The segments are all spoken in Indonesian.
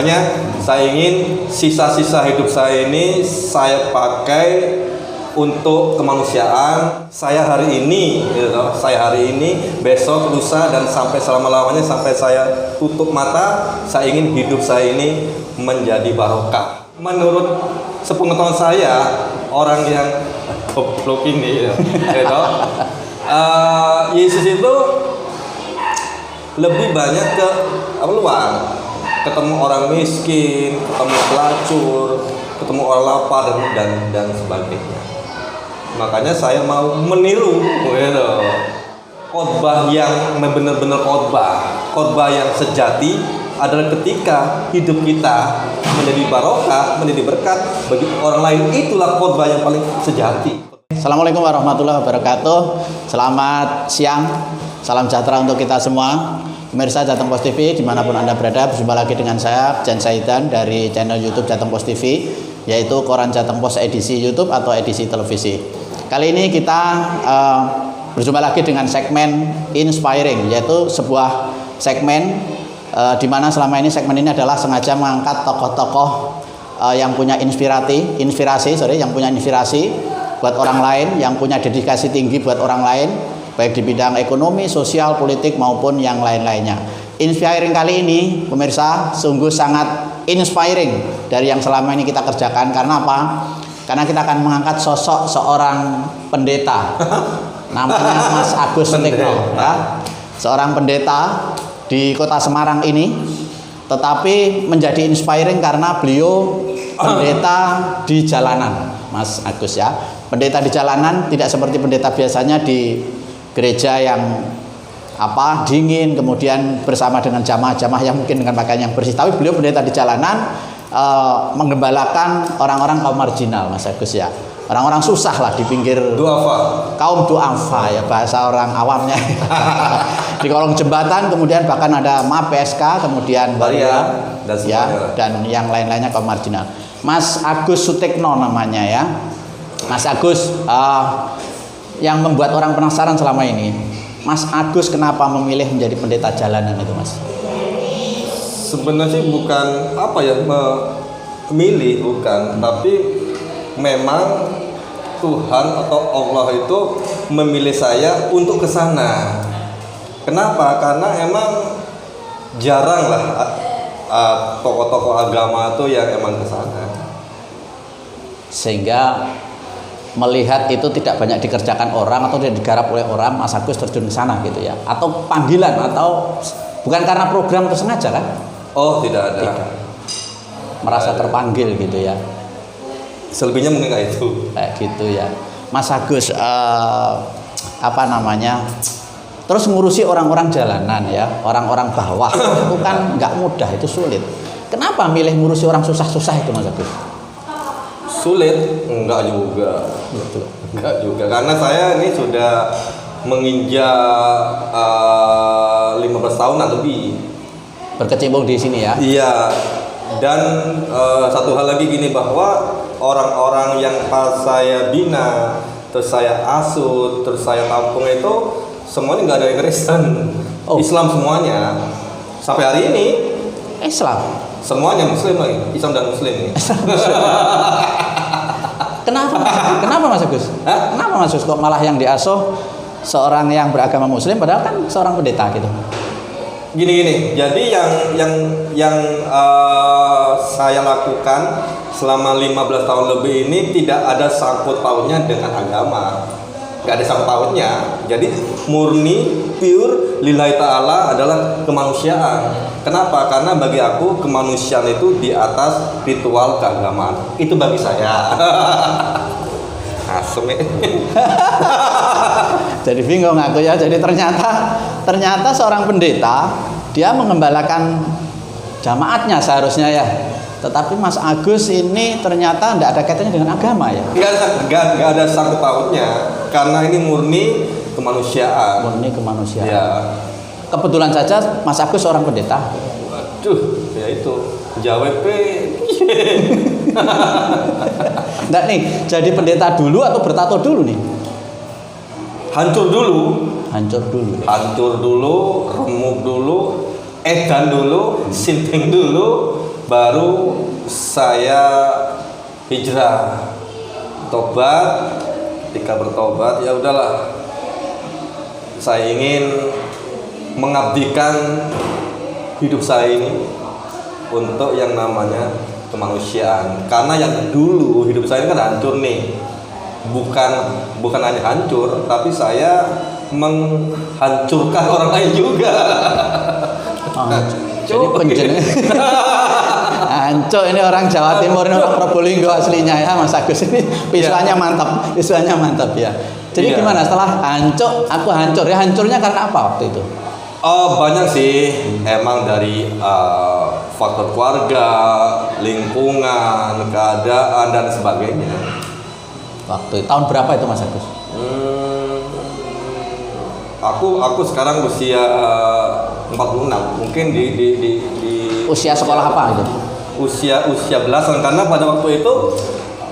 Makanya saya ingin sisa-sisa hidup saya ini saya pakai untuk kemanusiaan. Saya hari ini, besok, lusa, dan sampai selama-lamanya sampai saya tutup mata, saya ingin hidup saya ini menjadi barokah. Menurut sepengetahuan saya, orang yang goblok ini, Yesus itu lebih banyak ke luar, ketemu orang miskin, ketemu pelacur, ketemu orang lapar dan sebagainya. Makanya saya mau meniru khotbah yang benar-benar khotbah yang sejati adalah ketika hidup kita menjadi barokah, menjadi berkat bagi orang lain. Itulah khotbah yang paling sejati. Assalamualaikum warahmatullahi wabarakatuh. Selamat siang, salam sejahtera untuk kita semua. Pemirsa Jateng Post TV dimanapun Anda berada, berjumpa lagi dengan saya Jan Saidan dari channel YouTube Jateng Post TV, yaitu Koran Jateng Post edisi YouTube atau edisi televisi. Kali ini kita berjumpa lagi dengan segmen Inspiring, yaitu sebuah segmen di mana selama ini segmen ini adalah sengaja mengangkat tokoh-tokoh yang punya inspirasi buat orang lain, yang punya dedikasi tinggi buat orang lain, baik di bidang ekonomi, sosial, politik maupun yang lain-lainnya. Inspiring kali ini, pemirsa, sungguh sangat inspiring dari yang selama ini kita kerjakan. Karena apa? Karena kita akan mengangkat sosok seorang pendeta, namanya Mas Agus Sutikno, ya. Seorang pendeta di kota Semarang ini, tetapi menjadi inspiring karena beliau pendeta di jalanan, Mas Agus, ya. Pendeta di jalanan, tidak seperti pendeta biasanya di gereja yang dingin, kemudian bersama dengan jamaah-jamaah yang mungkin dengan pakaian yang bersih. Tapi beliau pendeta di jalanan, menggembalakan orang-orang kaum marginal, Mas Agus, ya. Orang-orang susah lah di pinggir kaum duafa, ya, bahasa orang awamnya. Di kolong jembatan, kemudian bahkan ada PSK, kemudian Baria dan yang lain-lainnya kaum marginal. Mas Agus Sutikno namanya, ya. Mas Agus, yang membuat orang penasaran selama ini, Mas Agus kenapa memilih menjadi pendeta jalanan itu, Mas? Sebenarnya sih bukan memilih, bukan, tapi memang Tuhan atau Allah itu memilih saya untuk ke sana. Kenapa? Karena emang jarang lah tokoh-tokoh agama itu yang emang ke sana. Sehingga melihat itu tidak banyak dikerjakan orang atau tidak digarap oleh orang, Mas Agus terjun ke sana gitu, ya. Atau panggilan, atau bukan karena program itu sengaja kan? Oh, tidak ada. Tidak. Merasa terpanggil gitu, ya. Selebihnya mungkin kayak itu. Kayak gitu, ya. Mas Agus terus ngurusi orang-orang jalanan, ya, orang-orang bawah. Itu kan nggak mudah, itu sulit. Kenapa milih ngurusi orang susah-susah itu, Mas Agus? Sulit? Enggak juga. Betul. Enggak juga, karena saya ini sudah menginjak 15 tahunan lebih berkecimpung di sini, ya. Iya. Dan satu hal lagi gini, bahwa orang-orang yang pas saya bina, terus saya asuh, terus saya tampung itu semuanya nggak ada yang Kristen. Islam semuanya. Sampai hari ini Islam. Semuanya Muslim lagi, Islam dan Muslim ini. Kenapa Mas Agus? Kenapa Mas Agus kok malah yang diasuh seorang yang beragama Muslim, padahal kan seorang pendeta gitu? Gini, jadi yang saya lakukan selama 15 tahun lebih ini tidak ada sangkut pautnya dengan agama. Gak ada sangkut pautnya. Jadi murni pure lillahi ta'ala adalah kemanusiaan. Kenapa? Karena bagi aku kemanusiaan itu di atas ritual keagamaan. Itu bagi saya. Asem ya. Jadi bingung aku, ya. Jadi ternyata seorang pendeta, dia mengembalakan jamaatnya seharusnya, ya. Tetapi Mas Agus ini ternyata tidak ada kaitannya dengan agama, ya. Nggak ada sangkut pautnya, karena ini murni kemanusiaan. Murni kemanusiaan. Ya. Kebetulan saja Mas Agus seorang pendeta. Waduh, ya itu jawab Enggak nih, jadi pendeta dulu atau bertato dulu nih? Hancur dulu. Hancur dulu. Hancur dulu, remuk dulu, edan dulu, sinting dulu, baru saya hijrah, tobat. Ketika bertobat, ya udahlah, saya ingin mengabdikan hidup saya ini untuk yang namanya kemanusiaan. Karena yang dulu hidup saya ini kan hancur nih, bukan hanya hancur, tapi saya menghancurkan orang lain juga. Jadi penjenengan Ancuk ini orang Jawa Timur, ini orang Probolinggo aslinya ya Mas Agus, ini visualnya mantap, visualnya mantap ya. Jadi gimana setelah hancur, aku hancur ya, hancurnya karena apa waktu itu? Banyak sih, emang dari faktor keluarga, lingkungan, keadaan dan sebagainya. Waktu tahun berapa itu Mas Agus? Aku sekarang usia 46, mungkin di Usia sekolah apa itu? Usia belasan, karena pada waktu itu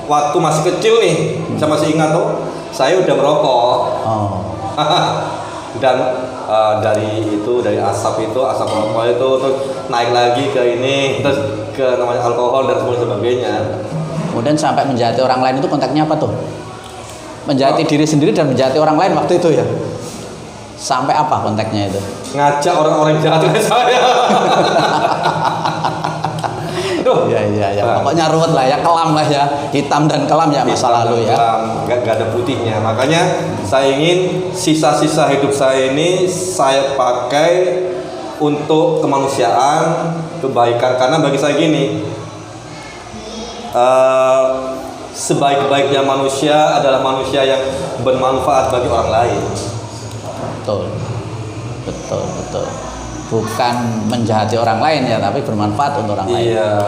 waktu masih kecil nih, saya masih ingat tuh, saya udah merokok. Oh. Dan dari asap rokok itu terus naik lagi ke ini, terus ke namanya alkohol dan sebagainya. Kemudian sampai menjahati orang lain itu konteksnya apa tuh? Menjahati diri sendiri dan menjahati orang lain waktu itu ya? Sampai apa konteksnya itu? Ngajak orang-orang jahat ke saya. Aduh. Ya. Pokoknya ruwet lah ya, kelam lah ya, hitam dan kelam ya masa lalu ya. Gak ada putihnya. Makanya saya ingin sisa-sisa hidup saya ini saya pakai untuk kemanusiaan, kebaikan. Karena bagi saya gini, sebaik-baiknya manusia adalah manusia yang bermanfaat bagi orang lain. Betul. Bukan menjahati orang lain ya, tapi bermanfaat untuk orang lain. Iya.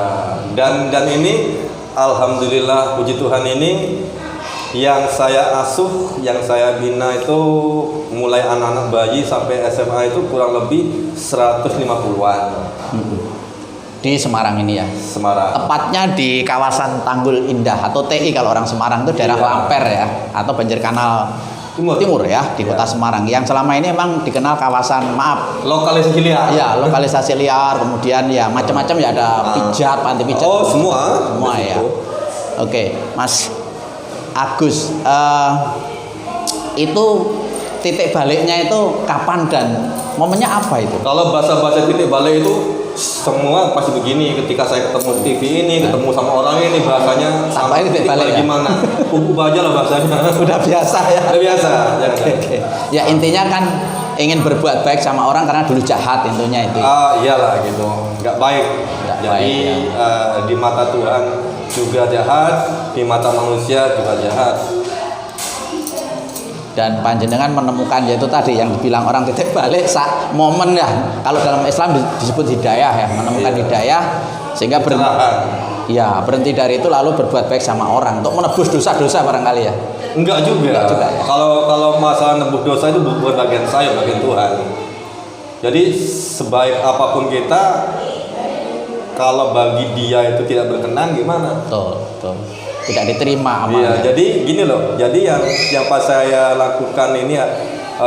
Dan ini alhamdulillah, puji Tuhan, ini yang saya asuh, yang saya bina itu mulai anak-anak bayi sampai SMA itu kurang lebih 150-an. Di Semarang ini ya. Semarang. Tepatnya di kawasan Tanggul Indah atau TI kalau orang Semarang itu daerah Lamper ya, atau Banjir Kanal Timur ya, di kota Semarang, yang selama ini memang dikenal kawasan lokalisasi liar. Ya, lokalisasi liar, kemudian ya macam-macam ya, ada pijat, panti pijat. Oh, semua ya. Oke, Mas Agus, itu titik baliknya itu kapan dan momennya apa itu? Kalau bahasa titik balik itu semua pasti begini, ketika saya ketemu TV ini, ketemu sama orang ini, bahasanya sama titik balik ya? Gimana? Ubah aja lah bahasanya. Udah biasa ya. Udah biasa. Oke. Ya intinya kan ingin berbuat baik sama orang karena dulu jahat, intinya itu. Iyalah gitu, nggak baik. Jadi di mata Tuhan juga jahat, di mata manusia juga jahat. Dan panjenengan menemukan yaitu tadi yang dibilang orang titik balik momen ya, kalau dalam Islam disebut hidayah ya, menemukan hidayah sehingga berhenti dari itu lalu berbuat baik sama orang untuk menebus dosa-dosa barangkali ya. Enggak juga ya. Kalau masalah nebus dosa itu bukan bagian saya, bagian Tuhan. Jadi sebaik apapun kita, kalau bagi dia itu tidak berkenan gimana? Betul. Tidak diterima amalnya. Iya, jadi gini loh. Jadi yang pas saya lakukan ini ya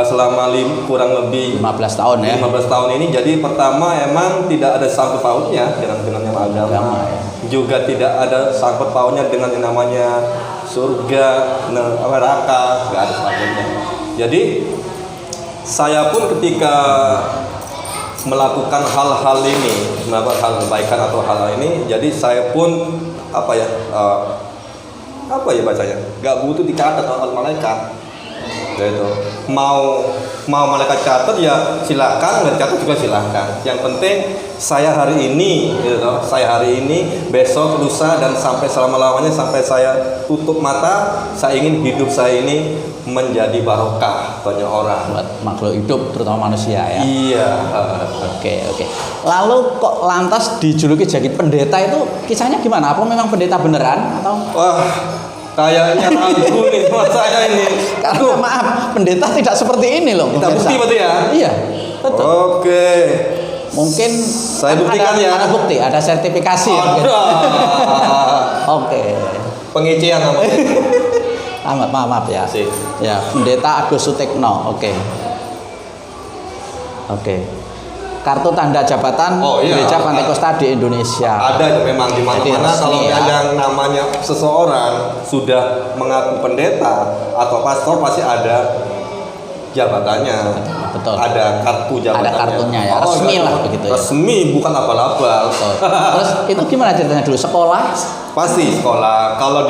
selama kurang lebih 15 tahun ya. 15 tahun ini, jadi pertama emang tidak ada sangkut pautnya dengan yang agama. Ya. Juga tidak ada sangkut pautnya dengan yang namanya surga, neraka, enggak ada sangkutnya. Jadi saya pun ketika melakukan hal-hal ini, melakukan hal kebaikan atau hal ini, jadi saya pun apa ya bacanya, nggak butuh dicatat oleh malaikat. Gitu. Mau malaikat catat ya silakan, nggak catat juga silakan. Yang penting saya hari ini, besok, lusa, dan sampai selama-lamanya, sampai saya tutup mata, saya ingin hidup saya ini menjadi barokah banyak orang, buat makhluk hidup terutama manusia ya. Iya. Oke. Lalu kok lantas dijuluki jadi pendeta, itu kisahnya gimana? Apa memang pendeta beneran atau? Wah, kayaknya ragu nih buat saya ini. Karena maaf, pendeta tidak seperti ini loh. Kita bukti berarti ya? Iya, betul. Oke. Mungkin saya buktikan ya. Ada bukti, ada sertifikasi. Oke. Pengician namanya. Maaf ya. Ya, Pendeta Agus Sutikno. Oke. kartu tanda jabatan Oh, iya. Gereja Pantekosta di Indonesia. Ada memang di mana-mana. Jadi Kalau resmi, ya. yang namanya seseorang sudah mengaku pendeta atau pastor pasti ada jabatannya. Betul. Ada kartu jabatannya. Ada kartunya ya, resmi iya. lah begitu ya. Resmi, bukan abal-abal. Betul. Terus itu gimana ceritanya dulu sekolah? Pasti sekolah. Kalau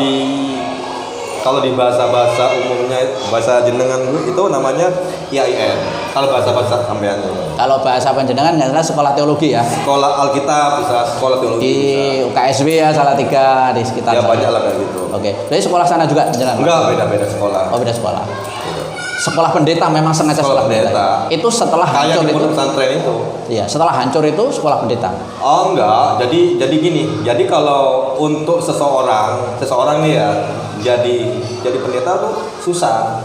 di bahasa-bahasa umumnya, bahasa jenengan itu namanya IAIN. Kalau bahasa-bahasa sampean. Kalau bahasa panjenengan nggak salah sekolah teologi ya. Sekolah Alkitab bisa, sekolah teologi Di bisa. UKSW ya Salatiga di sekitar Ya sana. banyak lah kayak gitu. Oke. Jadi sekolah sana juga jenengan? Enggak, beda-beda sekolah. Oh, beda sekolah. Sekolah pendeta memang sengaja Sekolah sekolah pendeta. pendeta. Itu setelah Kayak hancur di itu. pondok pesantren itu. Iya, setelah hancur itu sekolah pendeta. Oh enggak, jadi gini. Jadi kalau untuk seseorang nih ya, jadi pendeta tuh susah.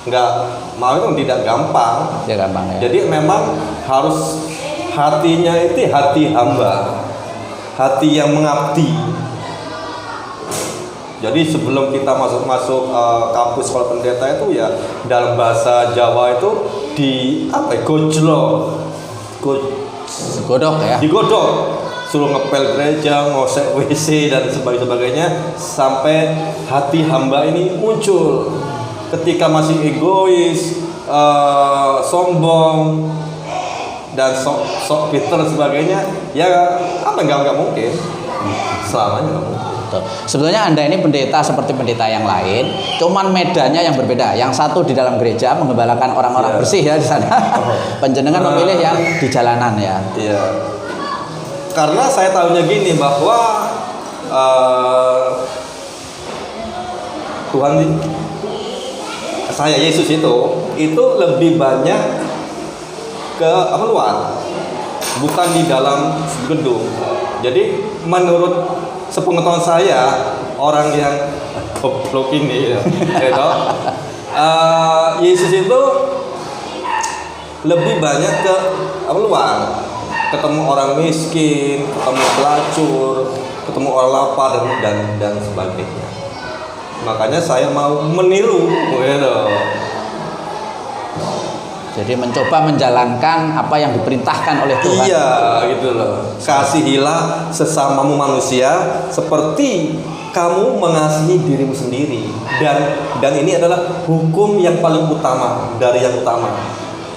Enggak, mau itu tidak gampang. Ya gampang ya. Jadi memang harus hatinya itu hati hamba, hati yang mengabdi. Jadi sebelum kita masuk kampus sekolah pendeta itu ya dalam bahasa Jawa itu Godok ya. digodok, suruh ngepel gereja, ngosek WC dan sebagainya sampai hati hamba ini muncul. Ketika masih egois, sombong dan sok pinter dan sebagainya, ya nggak mungkin, selamanya nggak mungkin. Betul. Sebetulnya Anda ini pendeta seperti pendeta yang lain, cuman medannya yang berbeda. Yang satu di dalam gereja menggembalakan orang-orang Iya. bersih ya di sana. Penjenengan memilih yang di jalanan ya. Iya. Karena saya tahunya gini bahwa Tuhan saya Yesus itu lebih banyak ke luar, bukan di dalam gedung. Jadi menurut sepengetahuan saya, orang yang goblok ini ya, Yesus itu lebih banyak ke luar, ketemu orang miskin, ketemu pelacur, ketemu orang lapar dan sebagainya. Makanya saya mau meniru, gitu. Jadi mencoba menjalankan apa yang diperintahkan oleh Tuhan. Iya, gitu loh. Kasihilah sesamamu manusia seperti kamu mengasihi dirimu sendiri. Dan ini adalah hukum yang paling utama dari yang utama.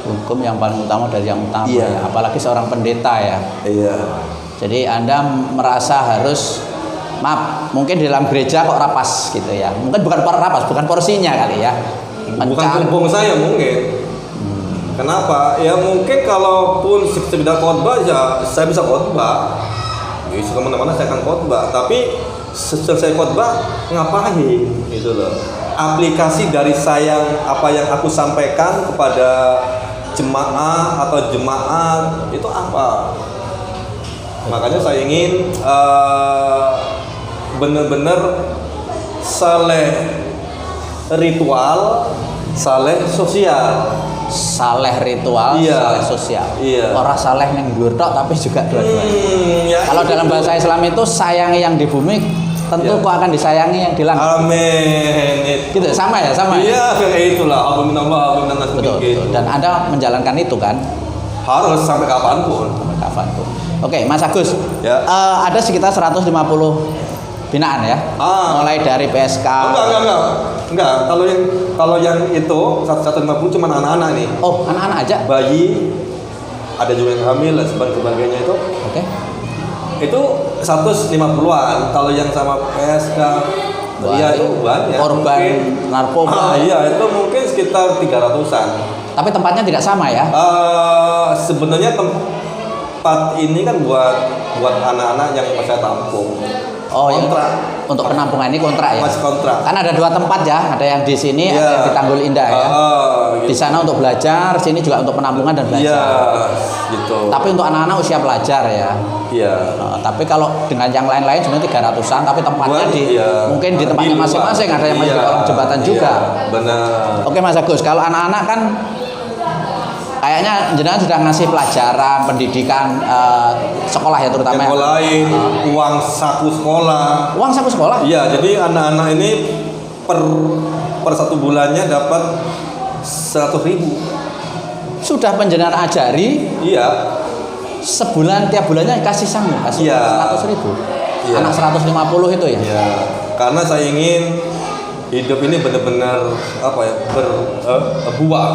Hukum yang paling utama dari yang utama Iya. ya. Apalagi seorang pendeta ya. Iya. Jadi Anda merasa harus, maaf, mungkin di dalam gereja kok rapas gitu ya. Mungkin bukan rapas, bukan porsinya kali ya. Bukan kumpung saya mungkin. Kenapa? Ya mungkin kalaupun sebidang khotbah ya saya bisa khotbah. Bisa kemana-mana saya akan khotbah. Tapi selesai khotbah ngapain? Gitu loh. Aplikasi dari apa yang aku sampaikan kepada jemaah atau jemaat itu apa? Makanya saya ingin benar-benar saleh ritual, saleh sosial. Saleh ritual, Iya. saleh sosial. Iya. Orang saleh ning dhuwur tok tapi juga dua-duanya. Ya Kalau itu. dalam bahasa Islam itu sayangi yang di bumi, tentu Ya. kok akan disayangi yang di langit. Amin. Gitu, sama ya, sama. Ya? Iya, kayak itulah. Abu minallah, abu minan nas Betul, gitu. betul. Dan Anda menjalankan itu kan Harus sampai kapanpun. sampai kapanpun. Oke, Mas Agus. Ya. Ada sekitar 150 binaan ya. Mulai dari PSK. Enggak. Kalau yang itu 150 cuma anak-anak nih. Oh, anak-anak aja. Bayi, ada juga yang hamil dan sebagainya itu. Oke. Itu 150-an. Kalau yang sama PSK, iya itu banyak. Korban Mungkin- narkoba. Iya, itu mungkin sekitar 300-an. Tapi tempatnya tidak sama ya. Sebenarnya tempat ini kan buat anak-anak yang saya tampung. Oh, yang kontrak. untuk penampungan ini kontrak ya. Masih kontrak. Kan ada dua tempat ya, ada yang di sini, ada Iya. yang di Tanggul Indah ya. Gitu. Di sana untuk belajar, sini juga untuk penampungan dan belajar. Iya, gitu. Tapi untuk anak-anak usia pelajar ya. Iya. Tapi kalau dengan yang lain-lain sebenarnya 300-an, tapi tempatnya Iya. mungkin di tempatnya Di luar. masing-masing, ada yang masih di Iya, kolong jembatan iya, juga. Benar. Oke Mas Agus, kalau anak-anak kan kayaknya jenengan sudah ngasih pelajaran, pendidikan sekolah ya terutama. Yang lain, uang saku sekolah. Uang saku sekolah? Iya, jadi anak-anak ini per 1 bulannya dapat 100.000. sudah panjenengan ajari Iya. sebulan tiap bulannya kasih sangu, kasih Iya. 100.000. Iya. Anak 150 itu ya. Ya, karena saya ingin hidup ini benar-benar apa ya, berbuah,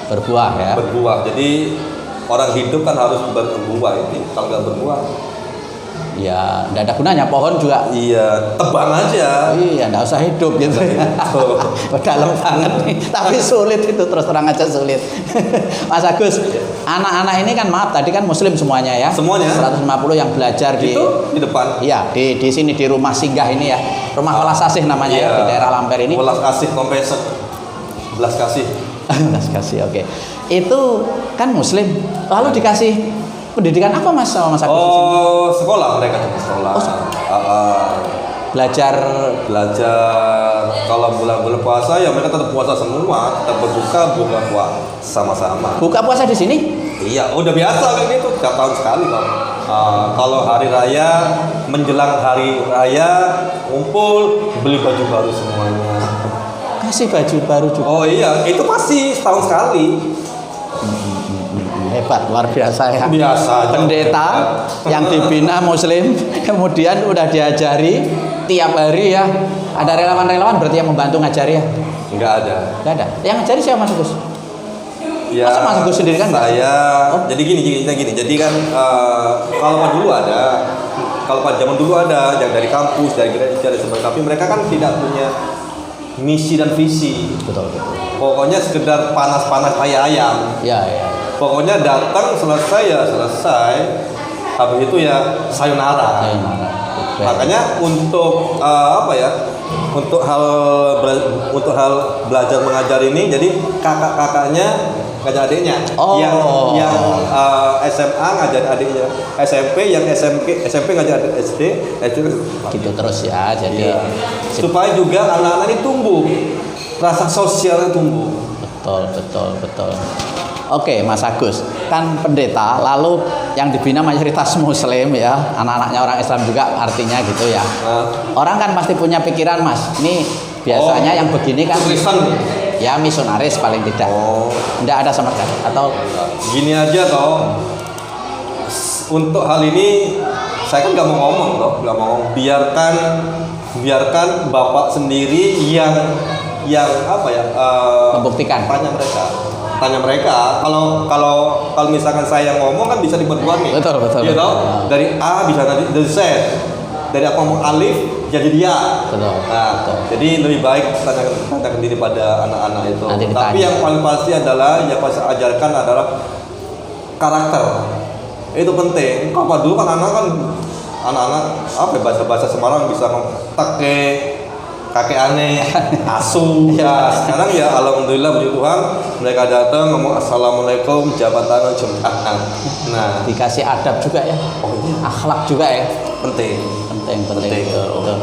Berbuah ya. berbuah. Jadi orang hidup kan harus berbuah ini. Kalau nggak berbuah, Ya, enggak ada gunanya, pohon juga. iya tebang aja. Iya, enggak usah hidup gitu. Betul. Dalam banget nih, tapi sulit itu, terus terang aja sulit. Mas Agus, anak-anak ini kan maaf tadi kan muslim semuanya ya. Semuanya. 150 yang belajar di Itu di depan. Iya, di sini di rumah singgah ini ya. Rumah Welas Asih namanya ya, Iya. di daerah Lamper ini. Belas kasih kompensat. Belas kasih. Welas Kasih, oke. Itu kan muslim. Lalu dikasih pendidikan apa Mas sama Mas Agus di sini? Oh, sekolah mereka di sekolah. Belajar Belajar kalau bulan-bulan puasa ya mereka tetap puasa semua, tetap berbuka buka puasa sama-sama. buka puasa di sini? Iya, udah biasa kayak gitu, tiap tahun sekali kok. Kalau hari raya, menjelang hari raya, ngumpul, beli baju baru semuanya. Kasih baju baru juga. Oh iya, itu pasti setahun sekali. Hebat, luar biasa ya. Biasa aja. Pendeta yang dibina muslim, kemudian udah diajari tiap hari ya. Ada relawan-relawan berarti yang membantu ngajari ya? Nggak ada. Nggak ada. Yang ngajari siapa Mas Agus? Ya, Masa Mas Agus sendiri kan nggak? saya, Oh. jadi gini. Jadi kan kalau pada dulu ada, kalau pada zaman dulu ada yang dari kampus, dari gereja, dan sebagainya. Tapi mereka kan tidak punya misi dan visi. Betul, betul. Pokoknya sekedar panas-panas kayak ayam. Ya, ya. Pokoknya datang selesai ya selesai. Habis itu ya sayonara. Sayonara. Makanya untuk apa ya? Untuk hal belajar mengajar ini, jadi kakak-kakaknya ngajar adiknya. Oh. Yang SMA ngajar adiknya. SMP yang SMP ngajar adik SD. Gitu terus ya. Jadi Iya. Supaya juga anak-anak ini tumbuh, rasa sosialnya tumbuh. betul. Oke, Mas Agus, kan pendeta, lalu yang dibina mayoritas muslim ya, anak-anaknya orang Islam juga artinya gitu ya. Nah, Orang kan pasti punya pikiran, Mas. Ini biasanya yang begini kan Kristen nih. ya misionaris paling tidak. Oh, Tidak ada sama sekali atau gini aja toh. Untuk hal ini saya kan nggak mau ngomong toh, nggak mau ngomong. Biarkan bapak sendiri yang apa ya? membuktikan. Tanya mereka. Kalau misalkan saya yang ngomong kan bisa dibuat-buat nih. Betul. Iya toh? Dari A bisa nanti dari Z. Dari aku ngomong alif jadi dia. Betul. Nah, jadi lebih baik tanyakan diri pada anak-anak itu. Nanti ditanya. Tapi yang paling pasti adalah yang pasti ajarkan adalah karakter. Itu penting. Kalau dulu kan anak-anak apa ya, bahasa Semarang bisa ngomong teke, kakek aneh, asu. Ya, sekarang ya alhamdulillah puji Tuhan mereka datang ngomong assalamualaikum, jabat tangan, cium tangan. Nah, Dikasih adab juga ya. oh iya, Akhlak juga ya. penting. Penting. Penting. Betul.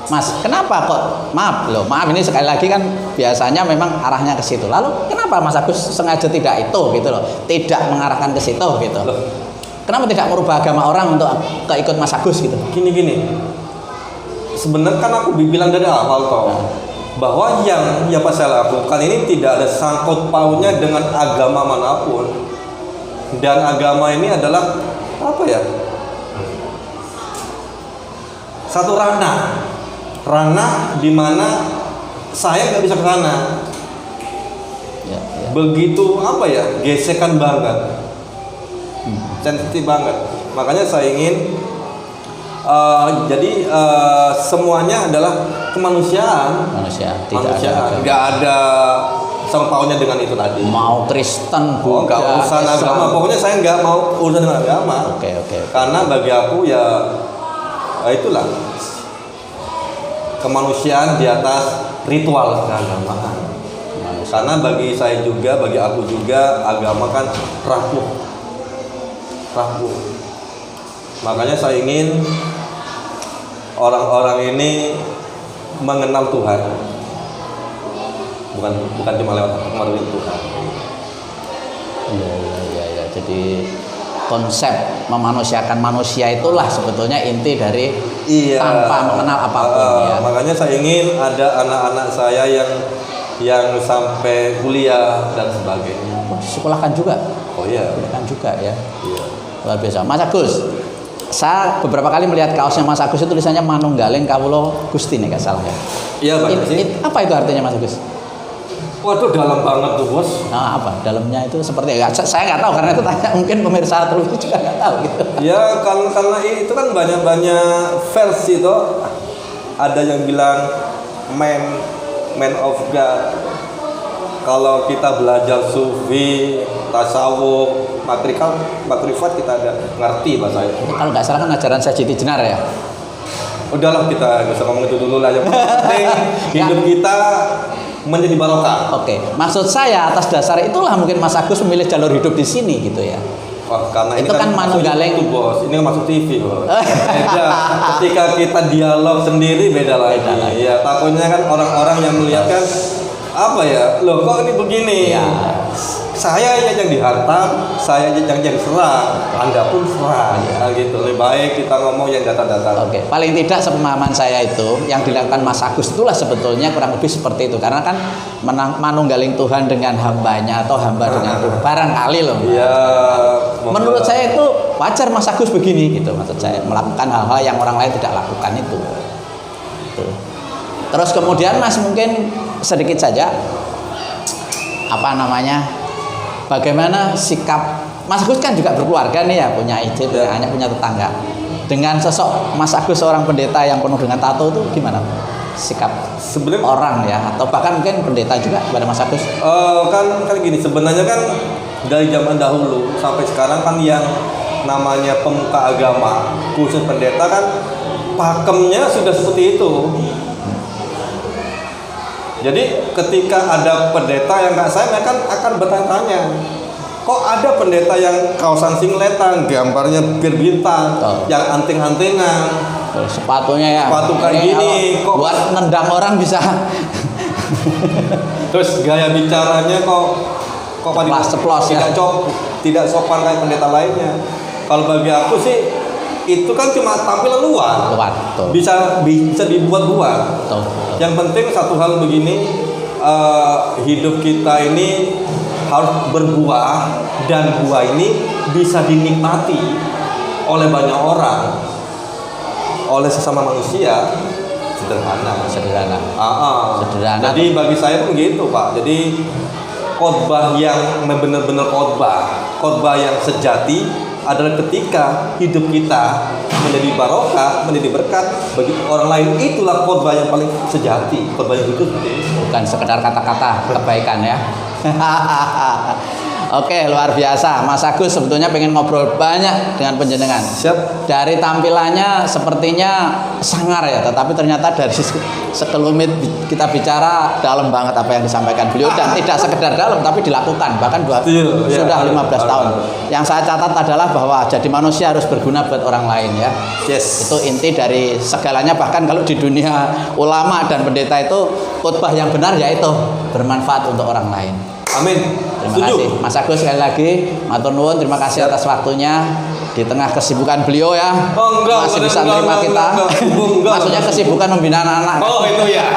Mas, kenapa kok maaf ini sekali lagi kan biasanya memang arahnya ke situ. Lalu kenapa Mas Agus sengaja tidak itu gitu loh, tidak mengarahkan ke situ gitu. Loh. Kenapa tidak merubah agama orang untuk keikut Mas Agus gitu? Gini. Sebenarnya kan aku bilang dari awal toh bahwa yang pas saya lakukan ini tidak ada sangkut pautnya dengan agama manapun. Dan agama ini adalah apa ya? Satu ranah di mana saya nggak bisa ke sana. Ya. Begitu apa ya? Gesekan banget. Sensitif banget. Makanya saya ingin jadi semuanya adalah kemanusiaan. Manusia tidak ada Nggak ada sama pautnya dengan itu tadi. mau Kristen Oh, nggak Buddha, urusan Islam. agama. Pokoknya saya nggak mau urusan dengan agama. Oke. Karena bagi aku ya itulah kemanusiaan di atas ritual keagamaan. Karena bagi saya juga, bagi aku juga agama kan rapuh. Makanya saya ingin orang-orang ini mengenal Tuhan, bukan cuma lewat melalui Tuhan. Ya. Jadi konsep memanusiakan manusia itulah sebetulnya inti dari tanpa mengenal apapun ya. Makanya saya ingin ada anak-anak saya yang yang sampai kuliah dan sebagainya. Oh, sekolahkan juga. Oh iya. Sekolahkan juga ya. Iya. Luar biasa. Mas Agus, saya beberapa kali melihat kaosnya Mas Agus itu tulisannya Manunggaling Kawula Gusti nih, nggak salah ya. Iya Pak. Apa itu artinya Mas Agus? Waduh, dalam banget tuh bos. Nah, apa dalamnya itu seperti ya? Saya nggak tahu karena itu tanya mungkin pemirsa terus juga nggak tahu gitu. Ya karena itu kan banyak versi toh. Ada yang bilang man of God. Kalau kita belajar sufi, tasawuf, makrifat kita ada ngerti bahasa itu. Kalau nggak salah kan ajaran Sajiti Jenar ya. Udahlah kita nggak usah ngomong itu dulu lah. Yang penting hidup kita menjadi barokah. Oke, maksud saya atas dasar itulah mungkin Mas Agus memilih jalur hidup di sini gitu ya. Wah, karena itu ini kan Manunggaling itu bos, ini kan masuk TV bos. Beda. Ketika kita dialog sendiri beda lagi. Ya takutnya kan orang-orang yang melihat kan apa ya, loh kok ini begini. Ya. Saya yang dihantam, saya yang diserang, Anda pun serang. Nah, gitu. Lebih baik kita ngomong yang data-data. Oke, paling tidak sepemahaman saya itu yang dilakukan Mas Agus itulah sebetulnya kurang lebih seperti itu, karena kan manunggaling Tuhan dengan hambanya atau hamba dengan Tuhan barangkali loh. Iya. Menurut saya itu wajar Mas Agus begini gitu, maksud saya melakukan hal-hal yang orang lain tidak lakukan itu. Gitu. Terus kemudian Mas mungkin sedikit saja apa namanya? Bagaimana sikap Mas Agus kan juga berkeluarga nih ya, punya istri, punya anak, punya tetangga. Dengan sosok Mas Agus seorang pendeta yang penuh dengan tato itu gimana sikap sebenarnya orang ya, atau bahkan mungkin pendeta juga kepada Mas Agus? Kan gini, sebenarnya kan dari zaman dahulu sampai sekarang kan yang namanya pemuka agama khusus pendeta kan pakemnya sudah seperti itu. Jadi ketika ada pendeta yang nggak saya kan akan bertanya-tanya, kok ada pendeta yang kaosan singletan, gambarnya berbintang, yang anting-antingan, sepatunya ya, sepatu kayak gini, kok buat nendang orang bisa. Terus gaya bicaranya kok ceplos ya, tidak sopan kayak pendeta lainnya. Kalau bagi aku sih itu kan cuma tampilan luar, bisa dibuat luar. Yang penting satu hal begini, hidup kita ini harus berbuah dan buah ini bisa dinikmati oleh banyak orang, oleh sesama manusia. Sederhana. Sederhana. Jadi bagi saya pun gitu Pak. Jadi khotbah yang benar-benar khotbah yang sejati adalah ketika hidup kita menjadi barokah, menjadi berkat bagi orang lain. Itulah khotbah yang paling sejati, khotbah yang hidup. Bukan sekedar kata-kata kebaikan ya. Oke, luar biasa. Mas Agus sebetulnya pengen ngobrol banyak dengan panjenengan. Siap. Dari tampilannya sepertinya sangar ya, tetapi ternyata dari sekelumit kita bicara dalam banget apa yang disampaikan beliau, dan tidak sekedar dalam tapi dilakukan bahkan sudah 15 tahun. Yang saya catat adalah bahwa jadi manusia harus berguna buat orang lain ya. Yes. Itu inti dari segalanya. Bahkan kalau di dunia ulama dan pendeta itu khotbah yang benar yaitu bermanfaat untuk orang lain. Amin. Terima kasih Mas Agus, sekali lagi matur nuwun, terima kasih atas waktunya di tengah kesibukan beliau ya. Masih bisa terima kita. Maksudnya kesibukan membina anak-anak. Oh itu ya.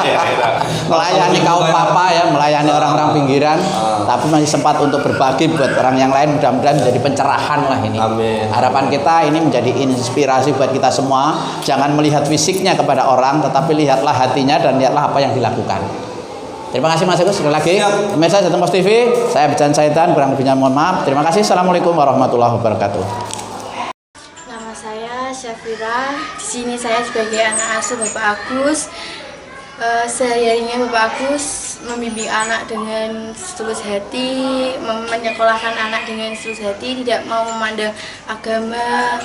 Melayani kaum papa ya, melayani orang-orang pinggiran, tapi masih sempat untuk berbagi buat orang yang lain. Mudah-mudahan menjadi pencerahan lah ini. Amin. Harapan kita ini menjadi inspirasi buat kita semua. Jangan melihat fisiknya kepada orang, tetapi lihatlah hatinya dan lihatlah apa yang dilakukan. Terima kasih Mas Agus sekali lagi. Pemirsa Jateng Pos TV, saya Bijan Saitan, kurang lebihnya mohon maaf. Terima kasih. Assalamualaikum warahmatullahi wabarakatuh. Nama saya Syafira. Di sini saya sebagai anak asuh Bapak Agus. Sehari-harinya Bapak Agus membimbing anak dengan setulus hati, menyekolahkan anak dengan setulus hati, tidak mau memandang agama.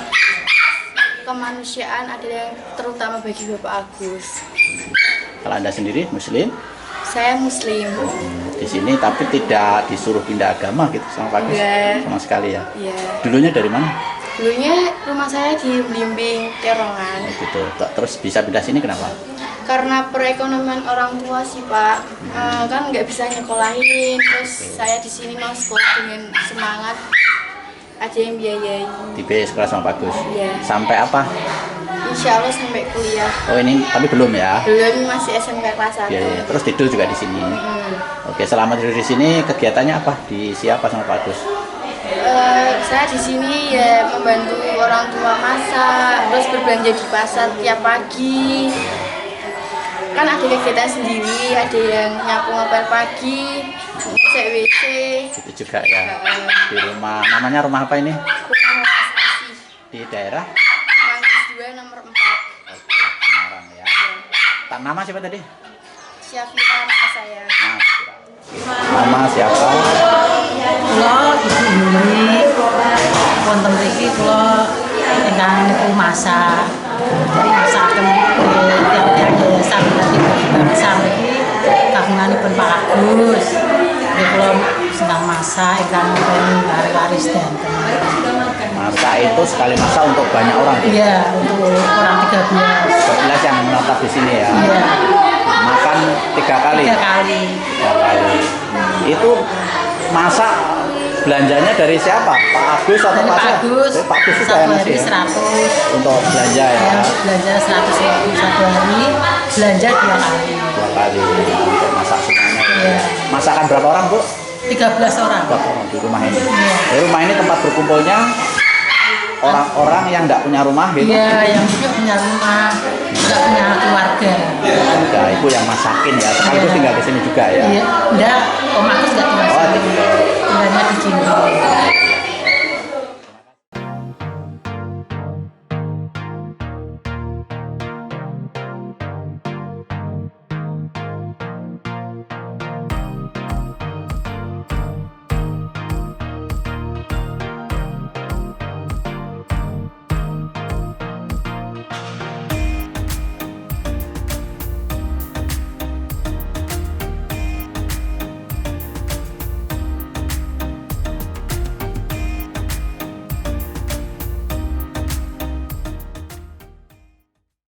Kemanusiaan adalah yang terutama bagi Bapak Agus. Kalau Anda sendiri Muslim? Saya Muslim. Di sini tapi tidak disuruh pindah agama gitu sama Pak Agus? Sama sekali ya? Iya. Dulunya dari mana? Dulunya rumah saya di Blimbing, Kerongan. Oh, gitu. Terus bisa pindah sini kenapa? Karena perekonomian orang tua sih Pak, kan nggak bisa nyekolahin. Terus saya di sini mau sekolah dengan semangat. ada yang biayai. Dibiayai sekolah sama Pak Agus. Iya. Sampai apa? Insya Allah sampai kuliah. Oh ini tapi belum ya? Belum, masih SMK kelas 1. Ya, terus tidur juga di sini. Oke, selama tidur di sini kegiatannya apa? Di siapa sama Pak Agus? Saya di sini ya membantu orang tua masak, terus berbelanja di pasar tiap pagi. Kan ada kegiatan sendiri, ada yang nyapu ngepel pagi, ngecek WC. Itu juga ya. Di rumah, namanya rumah apa ini? Rumah prestasi. Di daerah? Manggis 2 nomor 4. Oke, Semarang ya. Tak nama siapa tadi? Syafira nama saya. Nama siapa? Kula Ibu Yuli wonten mriki kula ingkang niku masak. Masaken tiap-tiap yayasan dadi bangsa mriki kagunganipun Pak Agus. Nggih kula senang masak ingkang waris dan Masak itu sekali masak untuk banyak orang. iya untuk orang 13. 12 yang menetap di sini ya. Iya, Makan 3 kali. 3 kali. 3 kali. Itu masak belanjanya dari siapa? Pak Agus atau Dari Pak Pak Agus, Dari Pak Agus juga ya satu Mas hari ya? 100. Untuk belanja ya. Ya, belanja 100.000 satu hari, belanja 2 kali. 2 kali untuk masak semuanya. Iya. Masakan berapa orang Bu? 13 orang. Berapa orang di rumah ini? Iya. Di rumah ini tempat berkumpulnya orang-orang yang tidak punya rumah gitu. Iya, yang tidak punya rumah, tidak punya keluarga. Ada ibu yang masakin ya. Sekaligus Iya. tinggal di sini juga ya. Iya, enggak, om aku